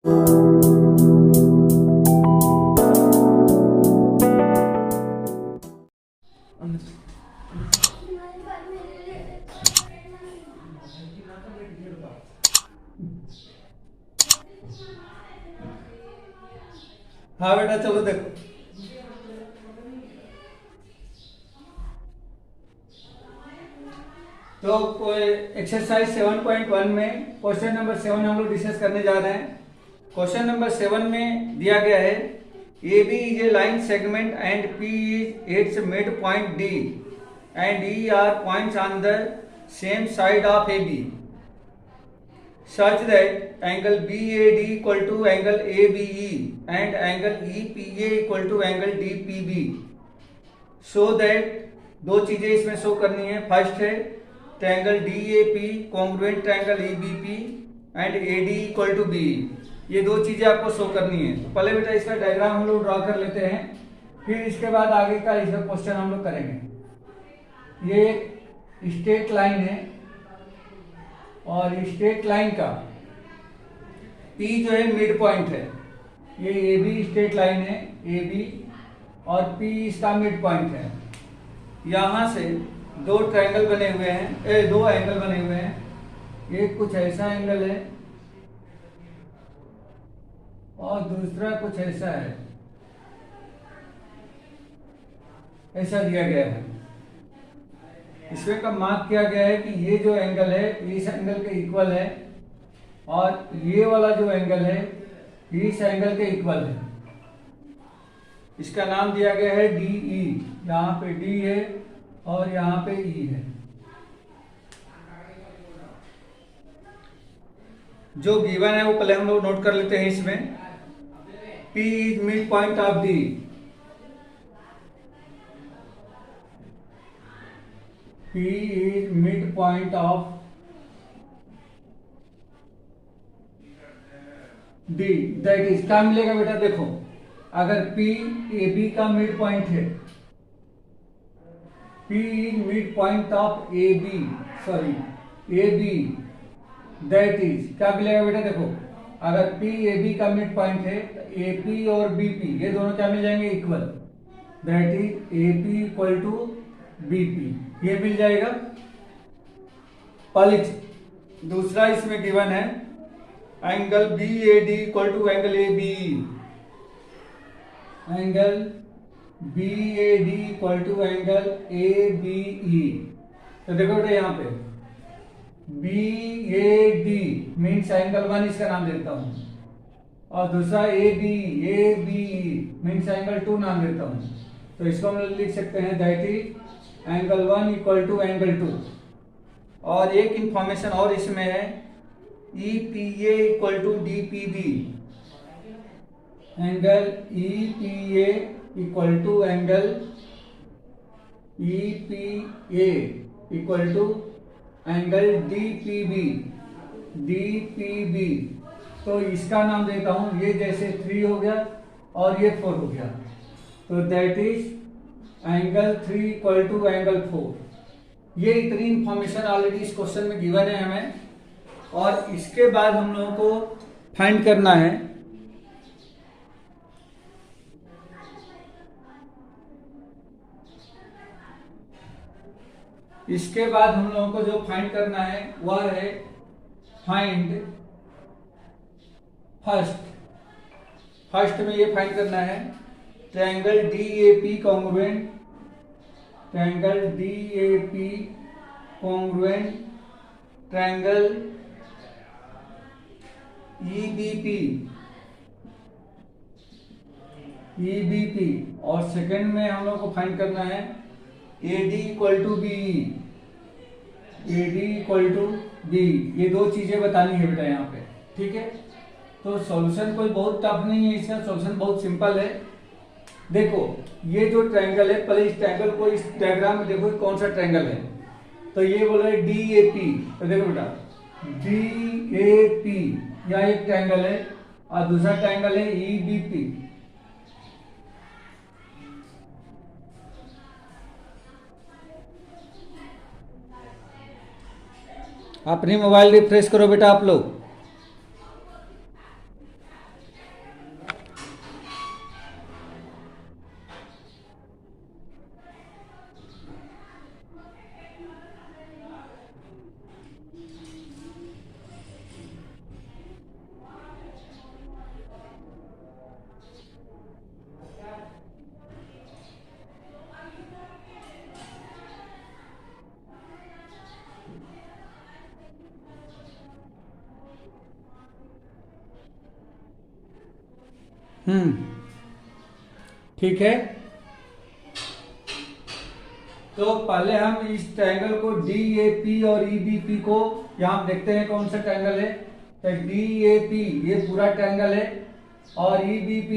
हाँ बेटा चलो देखो। तो कोई एक्सरसाइज 7.1 में क्वेश्चन नंबर 7 हम लोग डिस्कस करने जा रहे हैं। क्वेश्चन नंबर 7 में दिया गया है A B is a line segment and P is its mid point D and E are points on the same side of A B such that angle BAD equal to angle ABE and angle EPA equal to angle DPB, so that दो चीजें इसमें show करनी है। First है triangle DAP congruent triangle EBP and AD equal to BE। ये दो चीजें आपको शो करनी है। तो पहले बेटा इसका डायग्राम हम लोग ड्रॉ कर लेते हैं, फिर इसके बाद आगे का इसका क्वेश्चन हम लोग करेंगे। ये एक स्ट्रेट लाइन है और स्ट्रेट लाइन का P जो है मिड पॉइंट है। ये AB स्ट्रेट लाइन है AB और P इसका मिड पॉइंट है। यहां से दो ट्रायंगल बने हुए हैं, दो एंगल बने हुए हैं। एक कुछ ऐसा एंगल है और दूसरा कुछ ऐसा है, ऐसा दिया गया है। इसमें का मार्क किया गया है कि ये जो एंगल है इस एंगल के इक्वल है और ये वाला जो एंगल है इस एंगल के इक्वल है। इसका नाम दिया गया है DE। यहाँ पे D है और यहाँ पे E है। जो गिवन है वो पहले हम लोग नोट कर लेते हैं। इसमें P is mid point of D। P is midpoint of D, that is क्या मिलेगा बेटा? देखो, अगर P AB का मिड पॉइंट है, P is midpoint of AB, sorry AB, that is क्या मिलेगा बेटा? देखो, अगर P AB का मिड पॉइंट है तो AP और BP ये दोनों क्या मिल जाएंगे? Equal. that is AP equal to BP, ये मिल जाएगा। पहले दूसरा इसमें गिवन है angle BAD equal to angle ABE। Angle BAD equal to angle ABE। तो देखो बेटा यहाँ पे BAD मीन्स एंगल 1 इसका नाम देता हूं और दूसरा ABE मीन्स एंगल 2 नाम देता हूं। तो इसको हम लिख सकते हैं that is angle 1 equal to angle 2। और एक इंफॉर्मेशन और इसमें है EPA equal to DPB। Angle EPA equal to angle EPA equal to angle DPB। तो इसका नाम देता हूं, ये जैसे 3 हो गया और ये 4 हो गया। तो that is angle 3 equal to angle 4। ये इतनी इंफॉर्मेशन ऑलरेडी इस क्वेश्चन में गिवन है हमें। और इसके बाद हम लोगों को फाइंड करना है इसके बाद हम लोगों को जो फाइंड करना है वह है फाइंड फर्स्ट में ये फाइंड करना है triangle DAP congruent triangle EBP। और सेकंड में हम लोग को फाइंड करना है AD इक्वल टू BE। ये दो चीजें बतानी है बेटा यहाँ पे, ठीक है। तो सॉल्यूशन कोई बहुत टफ नहीं है, इसका सॉल्यूशन बहुत सिंपल है। देखो ये जो ट्रायंगल है, पहले इस ट्रायंगल को इस डायग्राम में देखो कौन सा ट्रायंगल है। तो ये बोला है DAP। तो देखो बेटा DAP यहाँ एक ट्रायंगल है और दूसरा ट्रायंगल है EBP। अपनी मोबाइल रिफ्रेश करो बेटा आप लोग। ठीक है। तो पहले हम इस ट्रायंगल को DAP और EBP को यहाँ देखते हैं कौन सा ट्रायंगल है। तो DAP ये पूरा ट्रायंगल है और EBP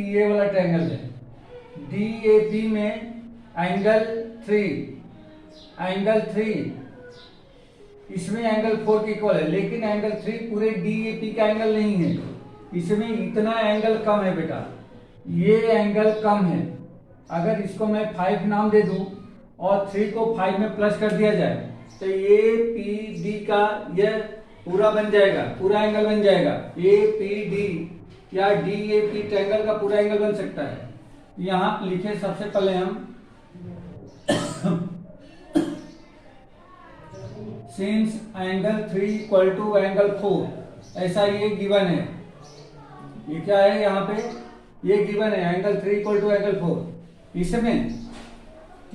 ये वाला ट्रायंगल है। DAP में एंगल 3 इसमें एंगल 4 के इक्वल है, लेकिन एंगल 3 पूरे DAP का एंगल नहीं है, इसमें इतना एंगल कम है बेटा, ये एंगल कम है। अगर इसको मैं 5 नाम दे दूं और 3 को 5 में प्लस कर दिया जाए तो APD का यह पूरा बन जाएगा, पूरा एंगल बन जाएगा। APD या DAP ट्रायंगल का पूरा एंगल बन सकता है। यहाँ लिखे सबसे पहले हम since angle 3 equal to angle 4, ऐसा ये गिवन है। ये क्या है यहाँ पे, ये गिवन है एंगल 3 इक्वल टू एंगल 4। इसमें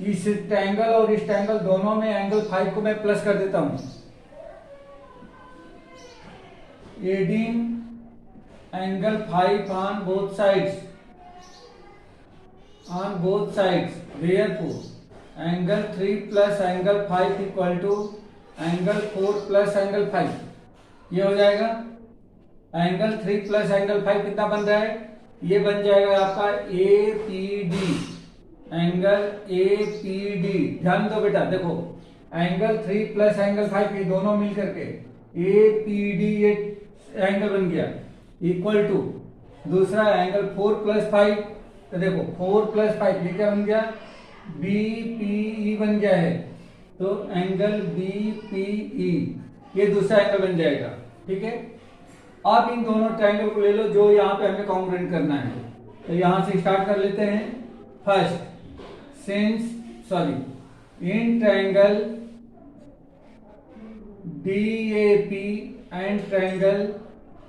इस ट्रायंगल और इस ट्रायंगल दोनों में एंगल 5 को मैं प्लस कर देता हूं। Adding angle 5 on both sides therefore angle 3 plus angle 5 equal to angle 4 plus angle 5। ये हो जाएगा एंगल 3 प्लस एंगल 5 कितना बन रहा है, ये बन जाएगा आपका APD, एंगल APD। ध्यान दो बेटा, देखो एंगल 3 प्लस एंगल 5 ये दोनों मिल करके APD ये एंगल बन गया, इक्वल टू दूसरा एंगल 4 प्लस 5, तो देखो 4 प्लस 5 ये क्या बन गया, BPE बन गया है। तो एंगल BPE ये दूसरा एंगल बन जाएगा। ठीक है, अब इन दोनों ट्रायंगल को ले लो जो यहाँ पे हमें कॉन्ग्रुएंट करना है। तो यहां से स्टार्ट कर लेते हैं। First, in triangle DAP and triangle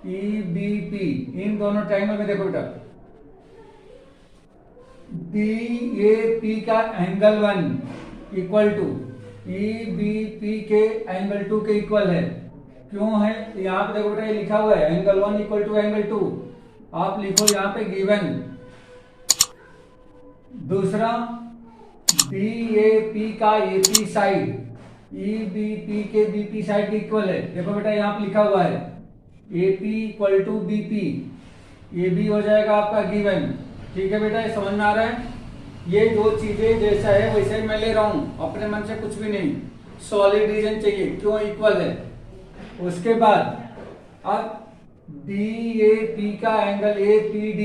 EBP, इन दोनों ट्रायंगल में देखो बेटा, DAP का एंगल 1 इक्वल टू EBP के एंगल 2 के इक्वल है। क्यों है, यहाँ पे देखो बेटा ये लिखा हुआ है एंगल 1 इक्वल टू एंगल 2, आप लिखो यहाँ पे गिवन। दूसरा, DAP का AP साइड EBP के BP साइड के इक्वल है। देखो बेटा यहाँ पे लिखा हुआ है AP इक्वल टू BP, ये भी हो जाएगा आपका गिवन। ठीक है बेटा, ये समझ में आ रहा है। ये दो चीजें जैसा है वैसे ही मैं ले रहा हूं, अपने मन से कुछ भी नहीं, सॉलिड रीजन चाहिए क्यों इक्वल है। उसके बाद अब DAP का angle APD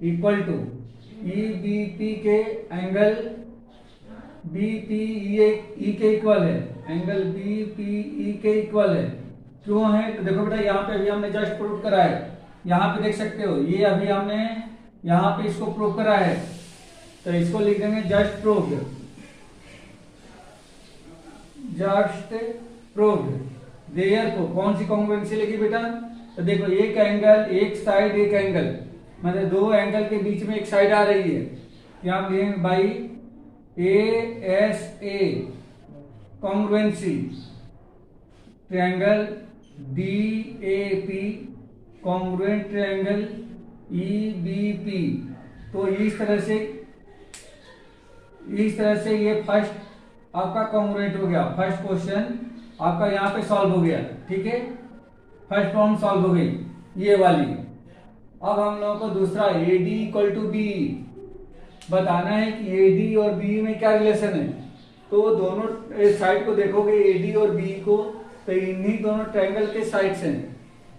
equal to EBP के एंगल BPE के इक्वल है, एंगल BPE के इक्वल है। क्यों है, तो देखो बेटा यहाँ पे अभी हमने जस्ट प्रूव करा है, यहाँ पे देख सकते हो, ये अभी हमने यहाँ पे इसको प्रूव करा है, तो इसको लिख देंगे जस्ट प्रूव्ड। देयरफॉर कौन सी कॉन्ग्रुएंसी लगी बेटा, तो देखो एक एंगल एक साइड एक एंगल, मतलब दो एंगल के बीच में एक साइड आ रही है, यहाँ पे by ASA congruency triangle DAP congruent triangle EBP। तो इस तरह से ये फर्स्ट आपका कॉन्ग्रुएंट हो गया, फर्स्ट क्वेश्चन आपका यहाँ पे सॉल्व हो गया। ठीक है, फर्स्ट प्रॉब्लम सॉल्व हो गई ये वाली। अब हम लोगों को दूसरा AD इक्वल टू BE बताना है कि AD और BE में क्या रिलेशन है। तो दोनों साइड को देखोगे AD और BE को, तो इन्हीं दोनों ट्रायंगल के साइड्स हैं।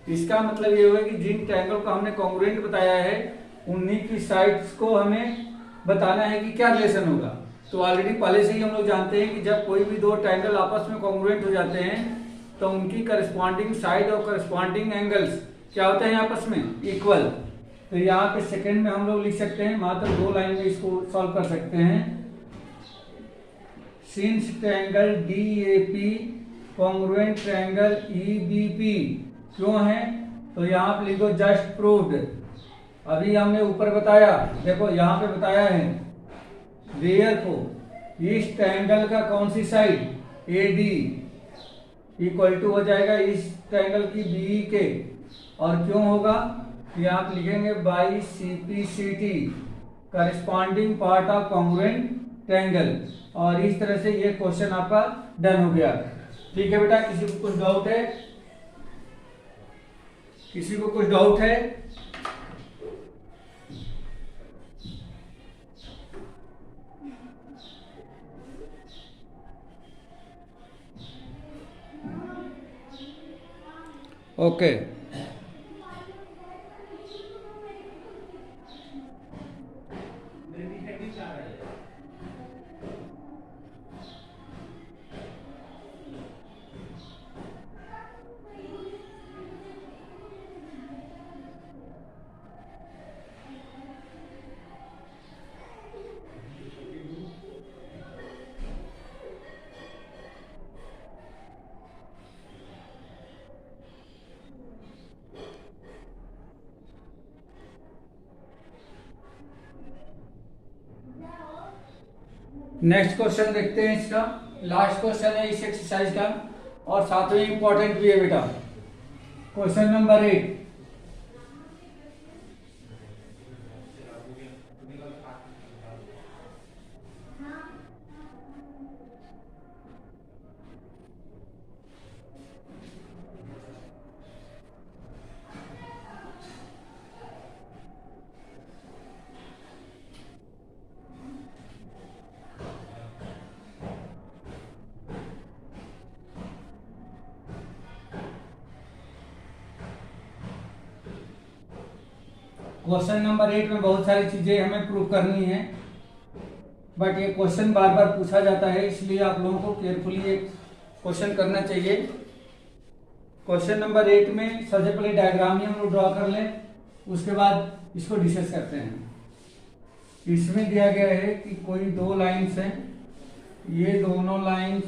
इसका मतलब ये होगा कि जिन ट्रायंगल को हमने कॉन्ग्रुएंट बताया है उन्हीं की साइड्स को हमें बताना है कि क्या रिलेशन होगा। तो ऑलरेडी पहले से ही हम लोग जानते हैं कि जब कोई भी दो ट्रायंगल आपस में कॉन्ग्रुएंट हो जाते हैं तो उनकी करस्पॉन्डिंग साइड और करस्पॉन्डिंग एंगल्स क्या होते हैं आपस में, इक्वल। तो यहाँ पे सेकंड में हम लोग लिख सकते हैं, मात्र 2 लाइन में इसको सॉल्व कर सकते हैं। Since triangle DAP congruent triangle EBP क्यों है, तो यहाँ पे लिखो जस्ट प्रूव्ड। अभी हमने ऊपर बताया, देखो यहाँ पे बताया है देयरफॉर इस ट्रायंगल का कौन सी साइड AD, इक्वल टू हो जाएगा इस ट्रायंगल की बी के, और क्यों होगा ये आप लिखेंगे by CPCT corresponding part of congruent triangle. और इस तरह से ये क्वेश्चन आपका डन हो गया। ठीक है बेटा, किसी को कुछ डाउट है? किसी को कुछ डाउट है? ओके नेक्स्ट क्वेश्चन देखते हैं। इसका लास्ट क्वेश्चन है इस एक्सरसाइज का, और साथ में इंपॉर्टेंट भी है बेटा। Question number 8। क्वेश्चन नंबर 8 में बहुत सारी चीजें हमें प्रूव करनी है, बट ये क्वेश्चन बार बार पूछा जाता है, इसलिए आप लोगों को केयरफुली ये क्वेश्चन करना चाहिए। क्वेश्चन नंबर 8 में सबसे पहले डायग्राम ही हम लोग ड्रॉ कर लें, उसके बाद इसको डिस्कस करते हैं। इसमें दिया गया है कि कोई दो लाइन्स हैं, ये दोनों लाइन्स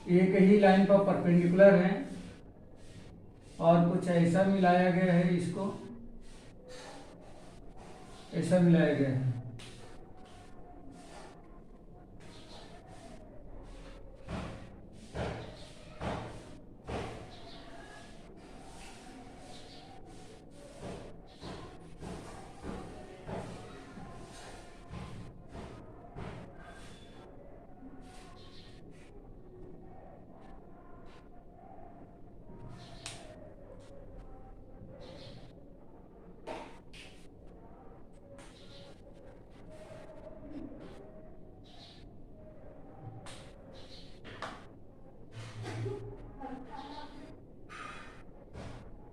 एक ही लाइन पर परपेंडिकुलर हैं, और कुछ ऐसा मिलाया गया है, इसको ऐसा मिलाया गया है।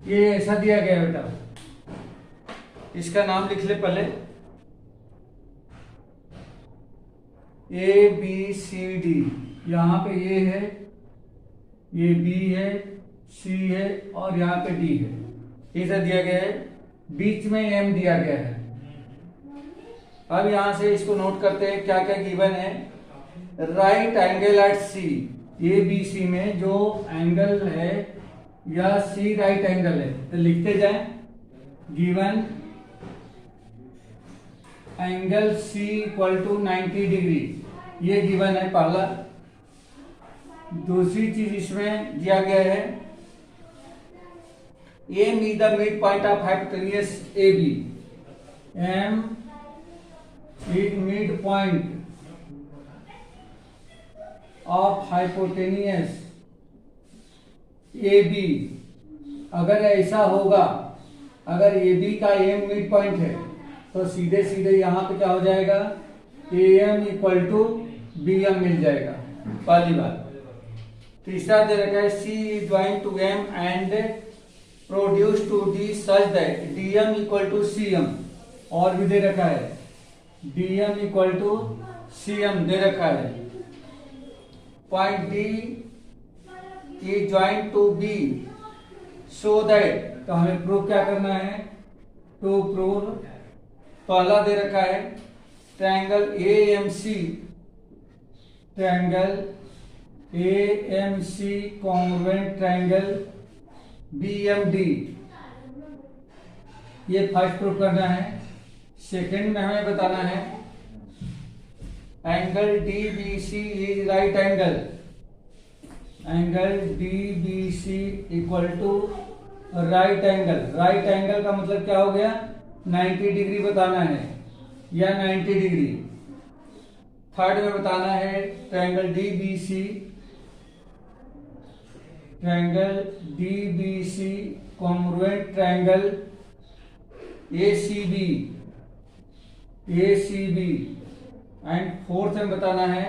ये ऐसा दिया गया बेटा, इसका नाम लिख ले पहले, ABCD। यहाँ पे ए है, ये B है, C है, और यहाँ पे D है। ऐसा दिया गया है, बीच में M दिया गया है। अब यहाँ से इसको नोट करते हैं क्या क्या गिवन है। Right angle at C, ABC में जो एंगल है या C राइट एंगल है, तो लिखते जाएं given angle C equal to 90 degree, ये गिवन है पहला। दूसरी चीज इसमें दिया गया है M is the midpoint of hypotenuse AB, M is midpoint of hypotenuse AB। अगर ऐसा होगा, अगर AB का M मिड पॉइंट है, तो सीधे सीधे यहाँ पे क्या हो जाएगा, AM इक्वल टू BM मिल जाएगा, पहली बात। तीसरा दे रखा है C is joined to M and produced to D such that DM equal to CM, और भी दे रखा है DM इक्वल टू CM दे रखा है। Point D is joined to B so that, तो हमें प्रूव क्या करना है, टू प्रूव पहला दे रखा है triangle AMC, triangle AMC congruent triangle BMD, ये फर्स्ट प्रूव करना है। सेकंड में हमें बताना है angle DBC is right angle, angle D B C equal to right angle. Right angle का मतलब क्या हो गया, 90 डिग्री बताना है या 90 डिग्री। थर्ड में बताना है triangle D B C, triangle D B C congruent triangle A C B. And fourth में बताना है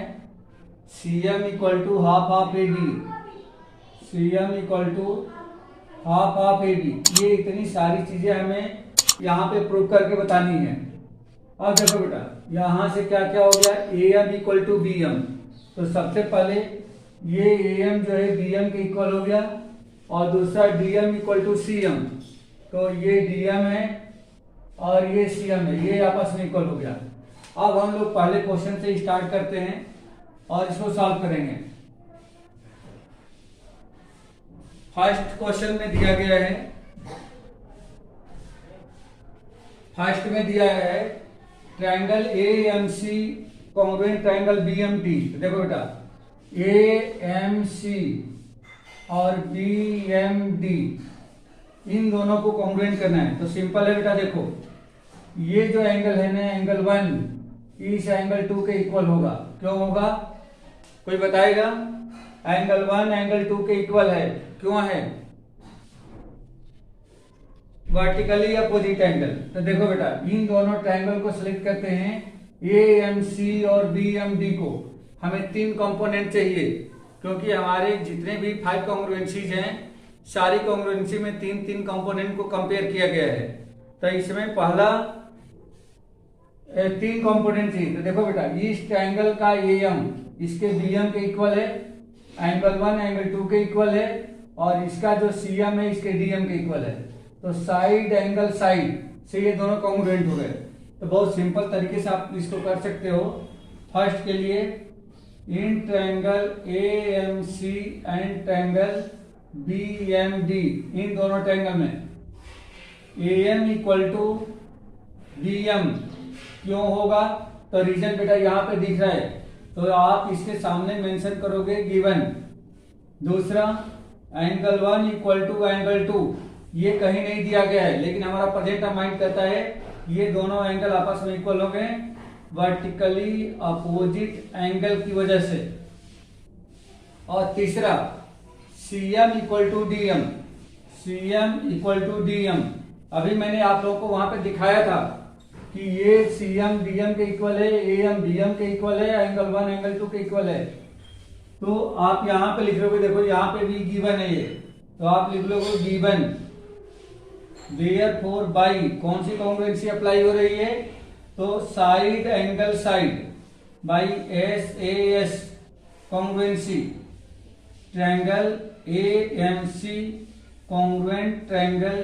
C M equal to half half A B, C M equal to half half A B. ये इतनी सारी चीजें हमें यहाँ पे प्रूव करके बतानी है। अब देखो बेटा, यहाँ से क्या क्या हो गया, A M equal to B M. तो सबसे पहले ये ए एम जो है बी एम के इक्वल हो गया, और दूसरा D M equal to C M. तो ये डी एम है और ये सी एम है, ये आपस में इक्वल हो गया। अब हम लोग पहले क्वेश्चन से स्टार्ट करते हैं और इसको सॉल्व करेंगे। फर्स्ट क्वेश्चन में दिया गया है, फर्स्ट में दिया है triangle A M C congruent triangle B M T. देखो बेटा, ए एम सी और बी एम डी इन दोनों को कॉन्ग्रुएंट करना है। तो सिंपल है बेटा, देखो ये जो एंगल है ना, एंगल 1 इस एंगल 2 के इक्वल होगा। क्यों होगा, कोई बताएगा? एंगल 1 एंगल 2 के इक्वल है, क्यों है? Vertically opposite angle. तो देखो बेटा, इन दोनों ट्रायंगल को सिलेक्ट करते हैं, ए एम सी और बी एम डी को। हमें 3 कंपोनेंट चाहिए, क्योंकि हमारे जितने भी 5 कॉन्ग्रुएंसीज हैं, सारी कॉन्ग्रुएंसी में 3 कंपोनेंट को कंपेयर किया गया है। तो इसमें पहला 3 कंपोनेंट चाहिए। तो देखो बेटा, इस ट्रायंगल का ए एम इसके बी एम के इक्वल है, एंगल 1 एंगल 2 के इक्वल है, और इसका जो सी एम है इसके डी एम के इक्वल है। तो साइड एंगल साइड से ये दोनों कॉन्ग्रुएंट हो गए। तो बहुत सिंपल तरीके से आप इसको कर सकते हो। फर्स्ट के लिए इन triangle A M C and triangle B M D, इन दोनों ट्रायंगल में A M equal to B M क्यों होगा? तो रीजन बेटा यहाँ पे दिख रहा है, तो आप इसके सामने मेंशन करोगे गिवन। दूसरा, एंगल 1 इक्वल टू एंगल 2, ये कहीं नहीं दिया गया है, लेकिन हमारा प्रेजेंट माइंड कहता है ये दोनों एंगल आपस में इक्वल हो गए वर्टिकली अपोजिट एंगल की वजह से। और तीसरा, C M equal to D M, C M equal to D M. अभी मैंने आप लोगों को वहां पे दिखाया था कि ये सी एम डी एम के इक्वल है, ए एम बी एम के इक्वल है, एंगल 1 एंगल 2 के इक्वल है। तो आप यहाँ पे लिख लोगे, देखो यहाँ पे भी गिवन है ये, तो आप लिख लोगे गिवन। देयरफॉर बाई कौन सी कॉन्ग्रुएंसी अप्लाई हो रही है? तो side angle side by S A S congruency triangle A M C congruent triangle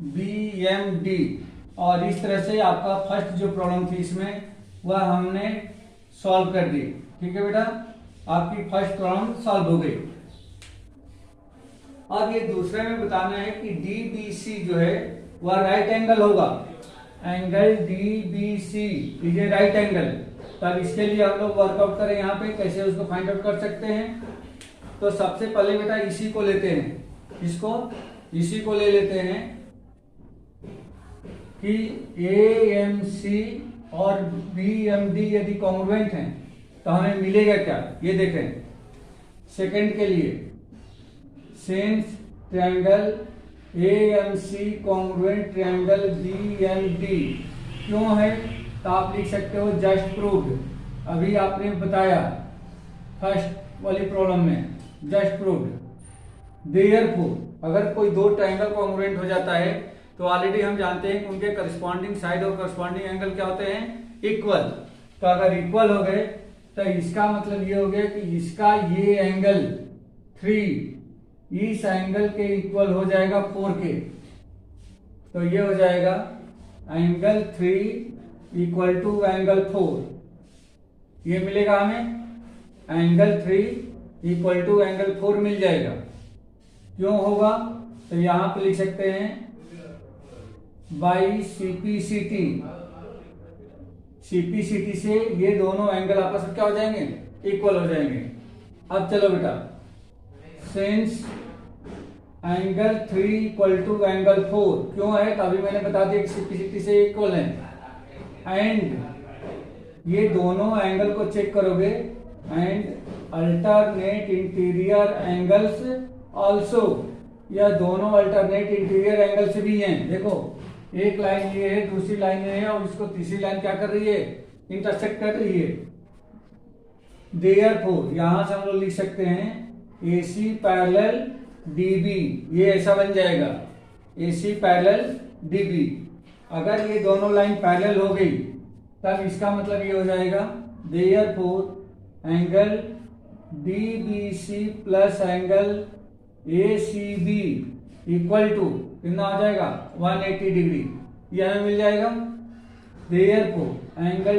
B M D. और इस तरह से आपका फर्स्ट जो प्रॉब्लम थी इसमें वह हमने सॉल्व कर दी। ठीक है बेटा, आपकी फर्स्ट प्रॉब्लम सॉल्व हो गई। अब ये दूसरे में बताना है कि डी बी सी जो है वह राइट एंगल होगा। Angle D B C is a right angle. तब इसके लिए हम लोग वर्कआउट करें, यहाँ पे कैसे उसको फाइंड आउट कर सकते हैं। तो सबसे पहले बेटा इसी को लेते हैं, इसको इसी को ले लेते हैं कि ए एम सी और बी एम डी यदि कॉन्ग्रुएंट हैं तो हमें मिलेगा क्या, ये देखें। सेकंड के लिए since triangle A M C congruent triangle B M D क्यों है? तो आप लिख सकते हो जस्ट प्रूव्ड। अभी आपने बताया फर्स्ट वाली प्रॉब्लम में, जस्ट प्रूव्ड। देयरफॉर अगर कोई 2 ट्रायंगल कॉन्ग्रुएंट हो जाता है तो ऑलरेडी हम जानते हैं कि उनके करस्पॉन्डिंग साइड और करस्पॉन्डिंग एंगल क्या होते हैं? इक्वल। तो अगर इक्वल हो गए तो इसका मतलब ये हो गया कि इसका ये एंगल 3 इस एंगल के इक्वल हो जाएगा 4 के। तो ये हो जाएगा एंगल 3 इक्वल टू एंगल 4। ये मिलेगा हमें एंगल 3 इक्वल टू एंगल 4 मिल जाएगा। क्यों होगा? तो यहां पे लिख सकते हैं बाई सीपीसीटी। सीपीसीटी से ये दोनों एंगल आपस में क्या हो जाएंगे? इक्वल हो जाएंगे। अब चलो बेटा since angle 3 equal to angle 4, क्यों है? तभी मैंने बता दिया कि सिंप्लिसिटी से इक्वल है। एंड ये दोनों एंगल को चेक करोगे, and alternate interior angles also, या दोनों अल्टरनेट इंटीरियर एंगल्स भी हैं। देखो एक लाइन ये है, दूसरी लाइन ये है, और इसको तीसरी लाइन क्या कर रही है? इंटरसेक्ट कर रही है। देयरफॉर यहां से हम लोग लिख सकते हैं AC पैरेलल DB, ये ऐसा बन जाएगा AC पैरेलल DB। अगर ये दोनों लाइन पैरेलल हो गई तब इसका मतलब ये हो जाएगा therefore angle DBC plus angle ACB equal to कितना आ जाएगा? 180 डिग्री। ये हमें मिल जाएगा। Therefore angle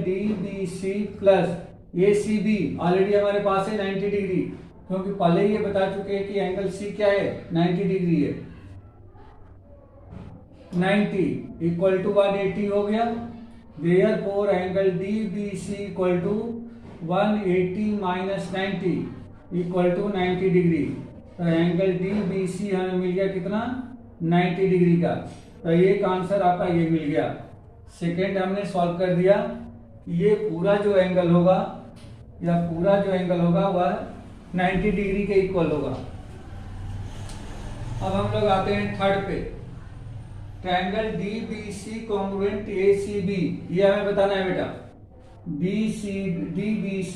DBC plus ACB already हमारे पास है 90 डिग्री, क्योंकि पहले ये बता चुके हैं कि एंगल C क्या है? 90 डिग्री है। 90 इक्वल टू 180 हो गया। Therefore angle DBC equal to 180 minus 90 equal to 90 degree. तो एंगल DBC हमें मिल गया कितना? 90 डिग्री का। तो एक आंसर आपका ये मिल गया। सेकेंड हमने सॉल्व कर दिया। ये पूरा जो एंगल होगा वह 90 डिग्री के इक्वल होगा। अब हम लोग आते हैं थर्ड पे। ट्रायंगल DBC कॉन्ग्रुएंट ACB, ये हमें बताना है बेटा। DBC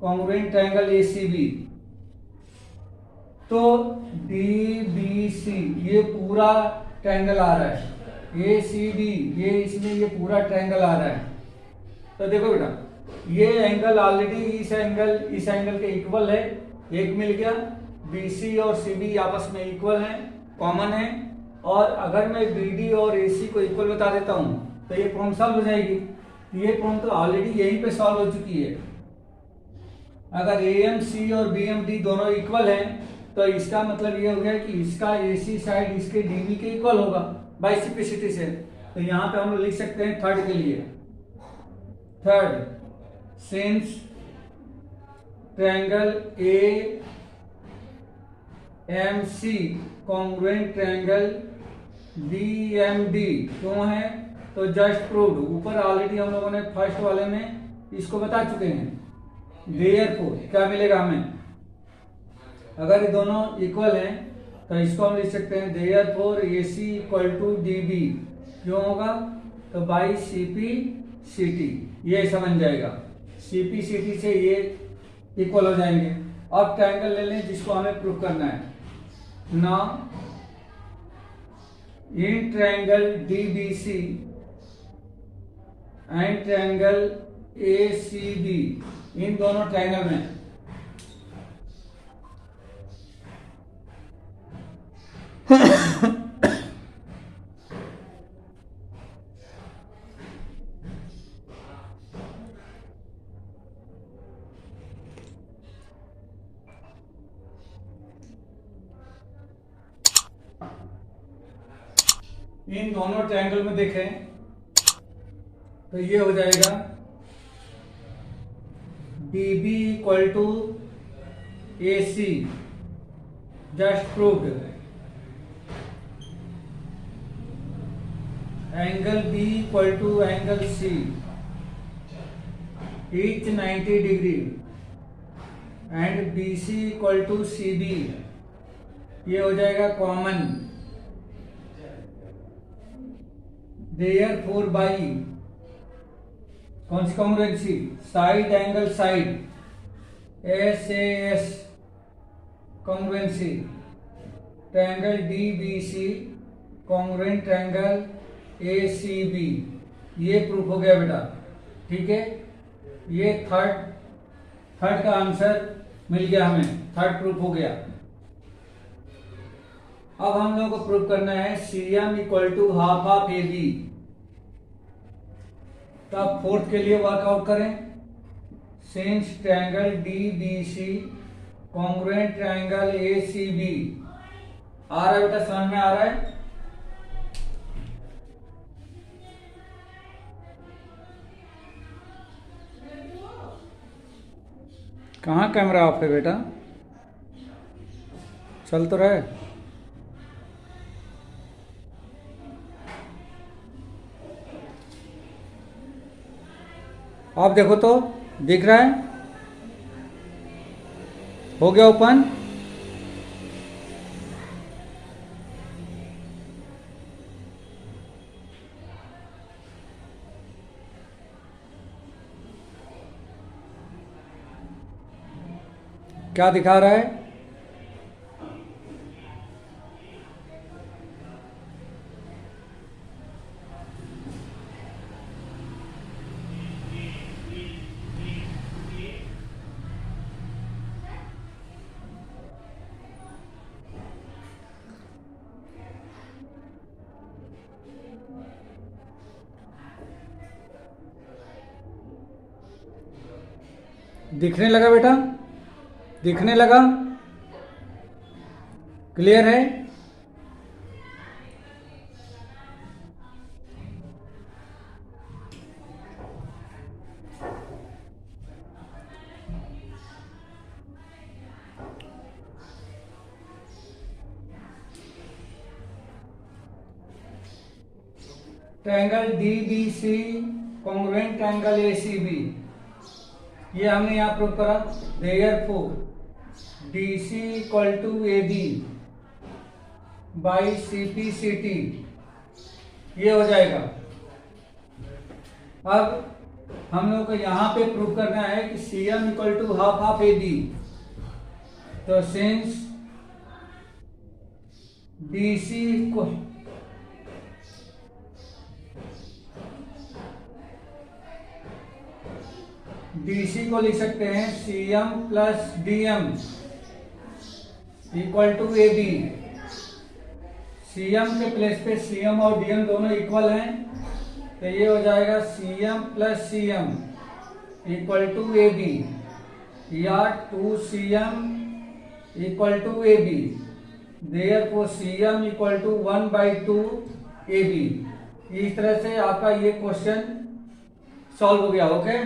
congruent triangle ACB। तो DBC ये पूरा ट्रायंगल आ रहा है, ACB ये इसमें ये पूरा ट्रायंगल आ रहा है। तो देखो बेटा, ये एंगल ऑलरेडी इस एंगल के इक्वल है, एक मिल गया। BC और CB आपस में इक्वल है, कॉमन है। और अगर मैं BD और AC को इक्वल बता देता हूं तो ये प्रॉब्लम सॉल्व हो जाएगी। ये प्रॉब्लम तो ऑलरेडी यहीं पे सॉल्व हो चुकी है। अगर AMC और BMD दोनों इक्वल हैं तो इसका मतलब ये हो गया कि इसका AC साइड इसके DB के इक्वल होगा बाय सिंप्लिसिटी से। तो यहां पे हम लोग लिख सकते हैं थर्ड के लिए। Third, since triangle AMC congruent triangle BMD क्यों है? तो जस्ट प्रूव्ड, ऊपर ऑलरेडी हम लोगों ने फर्स्ट वाले में इसको बता चुके हैं। देयरफॉर क्या मिलेगा हमें? अगर ये दोनों इक्वल हैं तो इसको हम लिख सकते हैं therefore AC equal to DB, क्यों होगा? तो बाई CP/CT, ये ऐसा बन जाएगा। CP/CT से ये इक्वल हो जाएंगे। अब ट्रायंगल ले लें जिसको हमें प्रूव करना है। Now in triangle DBC and triangle ACB, इन दोनों ट्रायंगल में इन दोनों ट्रायंगल में देखें तो ये हो जाएगा DB equal to AC, just proved. Angle B equal to angle C, each 90 degree, and BC equal to CB, ये हो जाएगा कॉमन। देयरफॉर बाई कौन सी congruency? Side angle side, SAS congruency, triangle DBC congruent triangle ACB, ये proof हो गया बेटा। ठीक है, ये थर्ड का आंसर मिल गया हमें, थर्ड प्रूफ हो गया। अब हम लोगों को प्रूफ करना है CM equal to half of AB। तो अब फोर्थ के लिए वर्कआउट करें। Since triangle DBC congruent triangle ACB, आ रहा है बेटा, समझ में आ रहा है? कहाँ कैमरा ऑफ है बेटा? चल तो रहा है। आप देखो तो दिख रहा है? हो गया ओपन? क्या दिखा रहा है? दिखने लगा बेटा? दिखने लगा? क्लियर है? Triangle DBC congruent triangle ACB, ये हमने यहाँ प्रूव करा। Therefore DC equal to AB by CPCT, ये हो जाएगा। अब हम लोग को यहाँ पे प्रूव करना है कि CM equal to half of AB। तो सिंस DC को लिख सकते हैं CM plus DM equal to AB। CM के प्लेस पे CM और DM दोनों इक्वल हैं, तो ये हो जाएगा CM plus CM equal to AB, या 2CM equal to AB। Therefore CM equal to 1/2 AB। इस तरह से आपका ये क्वेश्चन सॉल्व हो गया। ओके।